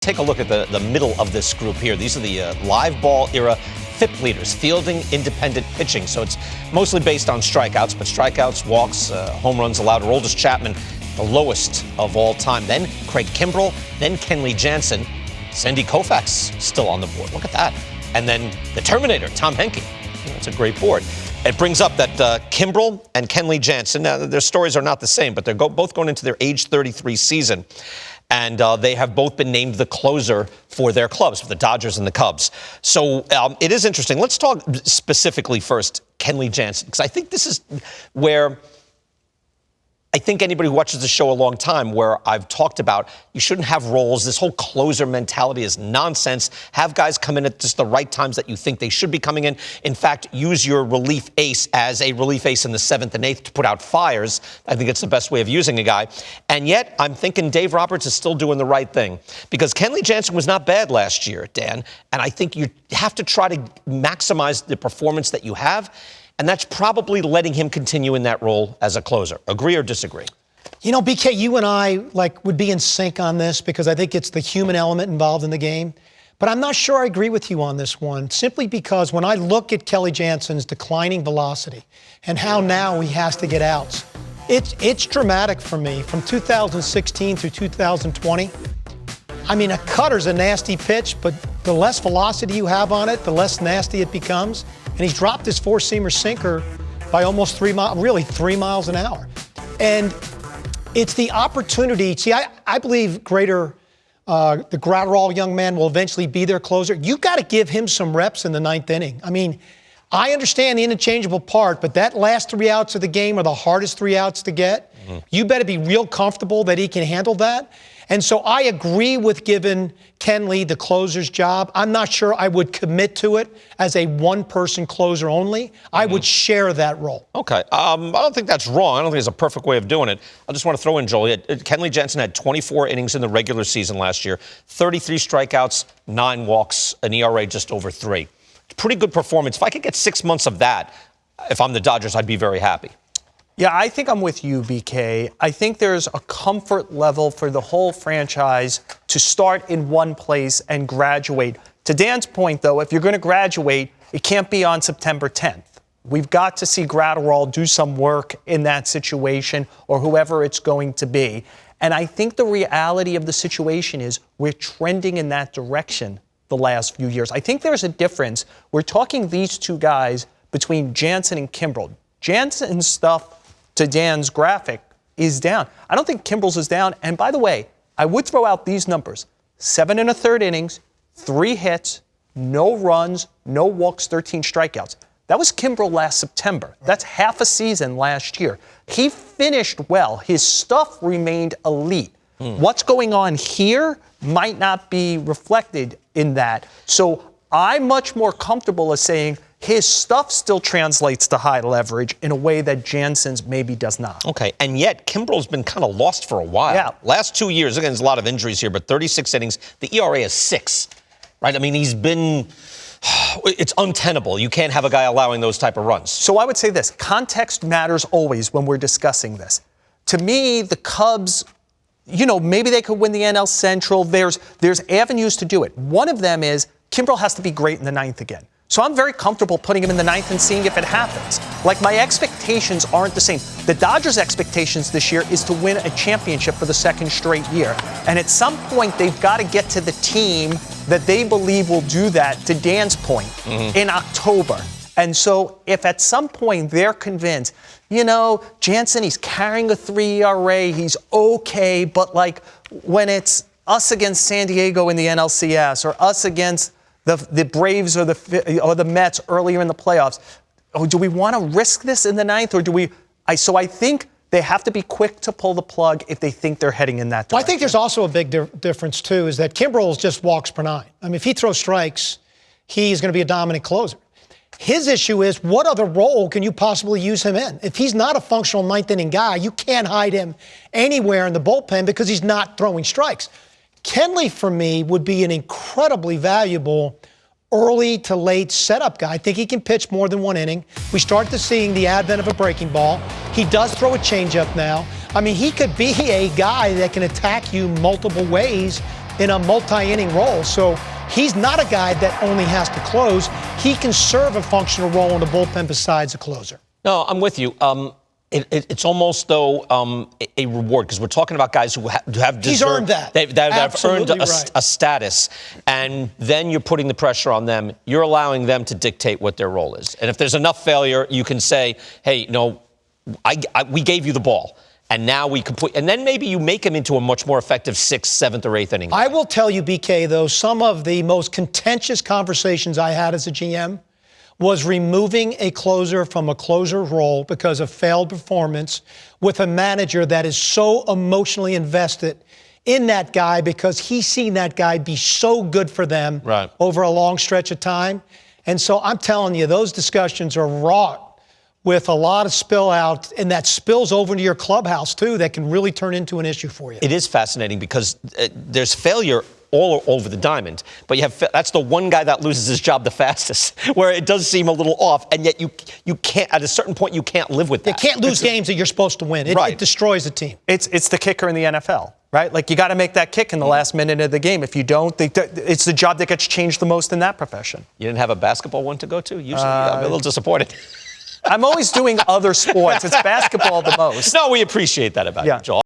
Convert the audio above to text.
Take a look at the middle of this group here. These are the live ball era FIP leaders, fielding independent pitching. So it's mostly based on strikeouts, but strikeouts, walks, home runs allowed. Aroldis Chapman, the lowest of all time. Then Craig Kimbrell, then Kenley Jansen. Sandy Koufax still on the board. Look at that. And then the Terminator, Tom Henke. That's a great board. It brings up that Kimbrell and Kenley Jansen, now their stories are not the same, but they're both going into their age 33 season. And they have both been named the closer for their clubs, for the Dodgers and the Cubs. So it is interesting. Let's talk specifically first, Kenley Jansen, because I think this is where I think anybody who watches the show a long time, where I've talked about you shouldn't have roles. This whole closer mentality is nonsense. Have guys come in at just the right times that you think they should be coming in. In fact, use your relief ace as a relief ace in the 7th and 8th to put out fires. I think it's the best way of using a guy. And yet, I'm thinking Dave Roberts is still doing the right thing. Because Kenley Jansen was not bad last year, Dan. And I think you have to try to maximize the performance that you have. And that's probably letting him continue in that role as a closer. Agree or disagree? You know, BK, you and I would be in sync on this because I think it's the human element involved in the game. But I'm not sure I agree with you on this one, simply because when I look at Kenley Jansen's declining velocity and how now he has to get outs, it's dramatic for me. From 2016 through 2020, I mean, a cutter's a nasty pitch, but the less velocity you have on it, the less nasty it becomes. And he's dropped his four-seamer sinker by almost 3 miles an hour. And it's the opportunity. See, I believe the Gratterall young man will eventually be their closer. You've got to give him some reps in the 9th inning. I mean, I understand the interchangeable part, but that last 3 outs of the game are the hardest 3 outs to get. Mm-hmm. You better be real comfortable that he can handle that. And so I agree with giving Kenley the closer's job. I'm not sure I would commit to it as a one-person closer only. I would share that role. Okay. I don't think that's wrong. I don't think it's a perfect way of doing it. I just want to throw in, Joel, Kenley Jansen had 24 innings in the regular season last year, 33 strikeouts, 9 walks, an ERA just over 3. Pretty good performance. If I could get 6 months of that, if I'm the Dodgers, I'd be very happy. Yeah, I think I'm with you, BK. I think there's a comfort level for the whole franchise to start in one place and graduate. To Dan's point, though, if you're going to graduate, it can't be on September 10th. We've got to see Gratterall do some work in that situation, or whoever it's going to be. And I think the reality of the situation is we're trending in that direction the last few years. I think there's a difference. We're talking these two guys between Jansen and Kimbrell. Jansen's stuff, to Dan's graphic, is down. I don't think Kimbrell's is down. And by the way, I would throw out these numbers. 7 1/3 innings, 3 hits, no runs, no walks, 13 strikeouts. That was Kimbrell last September. That's half a season last year. He finished well. His stuff remained elite. What's going on here might not be reflected in that. So I'm much more comfortable as saying his stuff still translates to high leverage in a way that Jansen's maybe does not. Okay, and yet Kimbrell's been kind of lost for a while. Yeah. Last 2 years, again, there's a lot of injuries here, but 36 innings, the ERA is 6, right? I mean, he's been, it's untenable. You can't have a guy allowing those type of runs. So I would say this, context matters always when we're discussing this. To me, the Cubs, you know, maybe they could win the NL Central. There's avenues to do it. One of them is Kimbrell has to be great in the 9th again. So I'm very comfortable putting him in the 9th and seeing if it happens. Like, my expectations aren't the same. The Dodgers' expectations this year is to win a championship for the 2nd straight year. And at some point, they've got to get to the team that they believe will do that, to Dan's point, in October. And so if at some point they're convinced, you know, Jansen, he's carrying a 3 ERA, he's okay, but like when it's us against San Diego in the NLCS or us against the Braves or the Mets earlier in the playoffs, do we want to risk this in the 9th, or do we? So I think they have to be quick to pull the plug if they think they're heading in that direction. Well, I think there's also a big difference, too, is that Kimbrell's just walks per 9. I mean, if he throws strikes, he's going to be a dominant closer. His issue is, what other role can you possibly use him in? If he's not a functional 9th inning guy, you can't hide him anywhere in the bullpen because he's not throwing strikes. Kenley, for me, would be an incredibly valuable early to late setup guy. I think he can pitch more than 1 inning. We start to seeing the advent of a breaking ball. He does throw a changeup now. I mean, he could be a guy that can attack you multiple ways in a multi-inning role. So he's not a guy that only has to close. He can serve a functional role in the bullpen besides a closer. No, I'm with you. It's almost, though, a reward, because we're talking about guys who have deserved. He's earned that. They've earned Right. a status, and then you're putting the pressure on them. You're allowing them to dictate what their role is. And if there's enough failure, you can say, hey, no, we gave you the ball. And now we complete, and then maybe you make him into a much more effective 6th, 7th, or 8th inning. I will tell you, BK, though, some of the most contentious conversations I had as a GM was removing a closer from a closer role because of failed performance with a manager that is so emotionally invested in that guy because he's seen that guy be so good for them over a long stretch of time. And so I'm telling you, those discussions are wrought with a lot of spill out, and that spills over into your clubhouse, too, that can really turn into an issue for you. It is fascinating because there's failure all over the diamond, but that's the one guy that loses his job the fastest, where it does seem a little off, and yet you can't, at a certain point, you can't live with that. You can't lose games that you're supposed to win. It destroys a team. It's the kicker in the NFL, right? Like, you got to make that kick in the last minute of the game. If you don't, it's the job that gets changed the most in that profession. You didn't have a basketball one to go to? Usually, I'm a little disappointed. I'm always doing other sports. It's basketball the most. No, we appreciate that about you, Joel.